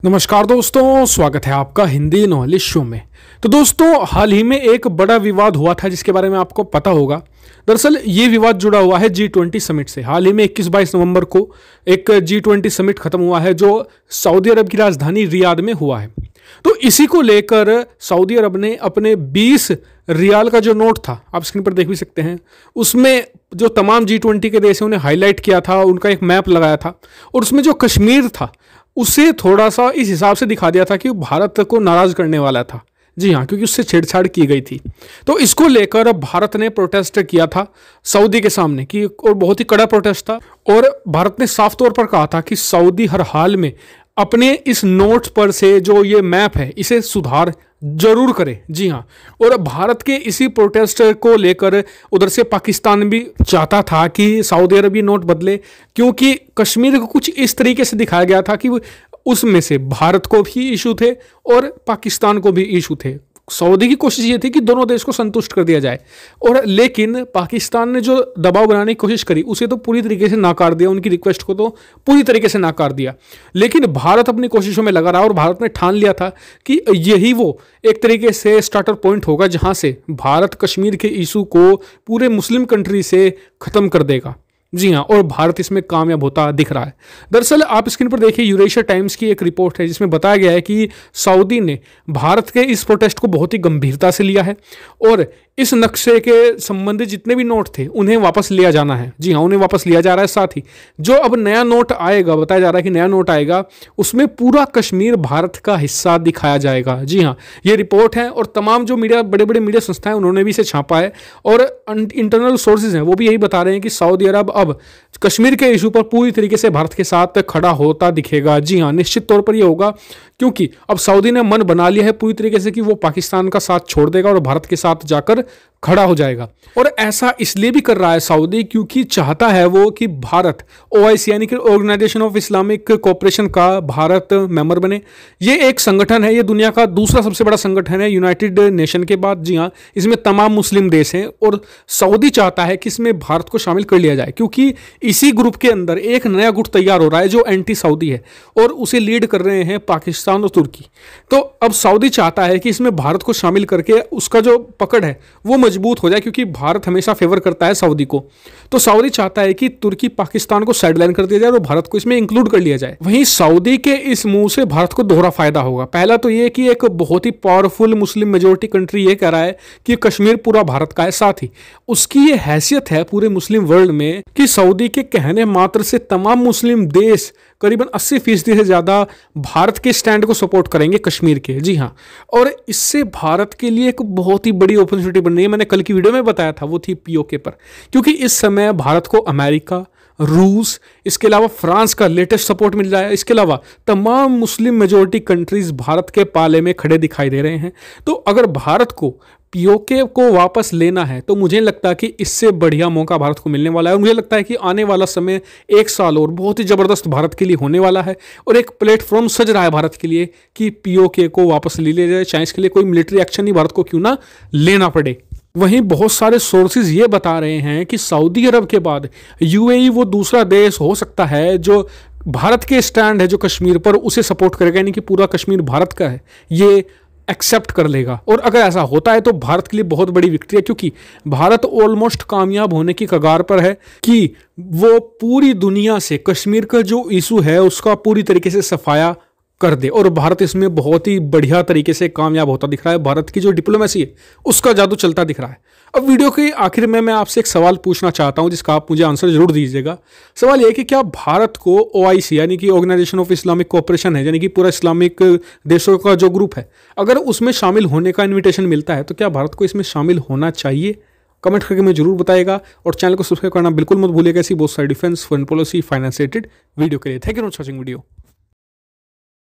नमस्कार दोस्तों, स्वागत है आपका हिंदी नॉलेज शो में। तो दोस्तों, हाल ही में एक बड़ा विवाद हुआ था जिसके बारे में आपको पता होगा। दरअसल ये विवाद जुड़ा हुआ है G20 समिट से। हाल ही में 21-22 नवंबर को एक G20 समिट खत्म हुआ है जो सऊदी अरब की राजधानी रियाद में हुआ है। तो इसी को लेकर सऊदी अरब ने अपने 20 रियाल का जो नोट था, आप स्क्रीन पर देख भी सकते हैं, उसमें जो तमाम G20 के देश हैं उन्हें हाईलाइट किया था, उनका एक मैप लगाया था और उसमें जो कश्मीर था उसे थोड़ा सा इस हिसाब से दिखा दिया था कि भारत को नाराज करने वाला था। जी हाँ, क्योंकि उससे छेड़छाड़ की गई थी। तो इसको लेकर भारत ने प्रोटेस्ट किया था सऊदी के सामने कि, और बहुत ही कड़ा प्रोटेस्ट था। और भारत ने साफ तौर पर कहा था कि सऊदी हर हाल में अपने इस नोट पर से जो ये मैप है इसे सुधार जरूर करे। जी हाँ, और भारत के इसी प्रोटेस्ट को लेकर उधर से पाकिस्तान भी चाहता था कि सऊदी अरब ये नोट बदले, क्योंकि कश्मीर को कुछ इस तरीके से दिखाया गया था कि उसमें से भारत को भी इशू थे और पाकिस्तान को भी इशू थे। सऊदी की कोशिश ये थी कि दोनों देश को संतुष्ट कर दिया जाए, और लेकिन पाकिस्तान ने जो दबाव बनाने की कोशिश करी उसे तो पूरी तरीके से नाकार दिया, उनकी रिक्वेस्ट को तो पूरी तरीके से नाकार दिया। लेकिन भारत अपनी कोशिशों में लगा रहा और भारत ने ठान लिया था कि यही वो एक तरीके से स्टार्टर पॉइंट होगा जहां से भारत कश्मीर के इशू को पूरे मुस्लिम कंट्री से खत्म कर देगा। जी हाँ, और भारत इसमें कामयाब होता दिख रहा है। दरअसल आप स्क्रीन पर देखिए, यूरेशिया टाइम्स की एक रिपोर्ट है जिसमें बताया गया है कि सऊदी ने भारत के इस प्रोटेस्ट को बहुत ही गंभीरता से लिया है और इस नक्शे के संबंधित जितने भी नोट थे उन्हें वापस लिया जाना है। जी हाँ, उन्हें वापस लिया जा रहा है। साथ ही जो अब नया नोट आएगा, बताया जा रहा है कि नया नोट आएगा, उसमें पूरा कश्मीर भारत का हिस्सा दिखाया जाएगा। जी हाँ, ये रिपोर्ट है और तमाम जो मीडिया, बड़े बड़े मीडिया संस्थाएं, उन्होंने भी इसे छापा है और इंटरनल सोर्सेज हैं वो भी यही बता रहे हैं कि सऊदी अरब अब कश्मीर के इशू पर पूरी तरीके से भारत के साथ खड़ा होता दिखेगा। जी हाँ, निश्चित तौर पर यह होगा, क्योंकि अब सऊदी ने मन बना लिया है पूरी तरीके से कि वो पाकिस्तान का साथ छोड़ देगा और भारत के साथ जाकर खड़ा हो जाएगा। और ऐसा इसलिए भी कर रहा है सऊदी क्योंकि चाहता है वो कि भारत OIC यानी कि ऑर्गेनाइजेशन ऑफ इस्लामिक कोऑपरेशन का भारत मेंबर बने। ये एक संगठन है, ये दुनिया का दूसरा सबसे बड़ा संगठन है यूनाइटेड नेशन के बाद। जी हाँ, इसमें तमाम मुस्लिम देश हैं और सऊदी चाहता है कि इसमें भारत को शामिल कर लिया जाए, क्योंकि इसी ग्रुप के अंदर एक नया गुट तैयार हो रहा है जो एंटी सऊदी है और उसे लीड कर रहे हैं पाकिस्तान और तुर्की। तो अब सऊदी चाहता है कि इसमें भारत को शामिल करके उसका जो पकड़ है वो मजबूत हो जाए, क्योंकि भारत हमेशा फेवर करता है सऊदी को। तो सऊदी चाहता है कि तुर्की पाकिस्तान को साइडलाइन कर दिया जाए और भारत को इसमें इंक्लूड कर लिया जाए। वहीं सऊदी के इस मूव से भारत को दोहरा फायदा होगा। पहला तो ये कि एक बहुत ही पावरफुल मुस्लिम मेजोरिटी कंट्री ये कह रहा है कि कश्मीर पूरा भारत का है। साथ ही उसकी ये हैसियत है पूरे मुस्लिम वर्ल्ड में कि सऊदी के कहने मात्र से तमाम मुस्लिम देश करीबन 80% से ज़्यादा भारत के स्टैंड को सपोर्ट करेंगे कश्मीर के। जी हाँ, और इससे भारत के लिए एक बहुत ही बड़ी अपॉर्चुनिटी बन रही है। मैंने कल की वीडियो में बताया था, वो थी POK पर, क्योंकि इस समय भारत को अमेरिका, रूस, इसके अलावा फ्रांस का लेटेस्ट सपोर्ट मिल रहा है। इसके अलावा तमाम मुस्लिम मेजोरिटी कंट्रीज भारत के पाले में खड़े दिखाई दे रहे हैं। तो अगर भारत को POK को वापस लेना है तो मुझे लगता है कि इससे बढ़िया मौका भारत को मिलने वाला है। और मुझे लगता है कि आने वाला समय 1 साल और बहुत ही ज़बरदस्त भारत के लिए होने वाला है और एक प्लेटफॉर्म सज रहा है भारत के लिए कि POK को वापस ले लिया जाए, चाहे इसके लिए कोई मिलिट्री एक्शन ही भारत को क्यों ना लेना पड़े। वहीं बहुत सारे सोर्सेज ये बता रहे हैं कि सऊदी अरब के बाद UAE वो दूसरा देश हो सकता है जो भारत के स्टैंड है जो कश्मीर पर उसे सपोर्ट करेगा, यानी कि पूरा कश्मीर भारत का है ये एक्सेप्ट कर लेगा। और अगर ऐसा होता है तो भारत के लिए बहुत बड़ी विक्ट्री है, क्योंकि भारत ऑलमोस्ट कामयाब होने की कगार पर है कि वो पूरी दुनिया से कश्मीर का जो इशू है उसका पूरी तरीके से सफाया कर दे, और भारत इसमें बहुत ही बढ़िया तरीके से कामयाब होता दिख रहा है। भारत की जो डिप्लोमेसी है उसका जादू चलता दिख रहा है। अब वीडियो के आखिर में मैं आपसे एक सवाल पूछना चाहता हूं जिसका आप मुझे आंसर जरूर दीजिएगा। सवाल यह कि क्या भारत को OIC यानी कि ऑर्गेनाइजेशन ऑफ इस्लामिक कोऑपरेशन है, यानी कि पूरा इस्लामिक देशों का जो ग्रुप है, अगर उसमें शामिल होने का इन्विटेशन मिलता है तो क्या भारत को इसमें शामिल होना चाहिए? कमेंट करके मुझे जरूर बताएगा और चैनल को सब्सक्राइब करना बिल्कुल मत भूलिएगा ऐसी बहुत सारी defence, foreign policy, finance related video के लिए। Thank you for watching video.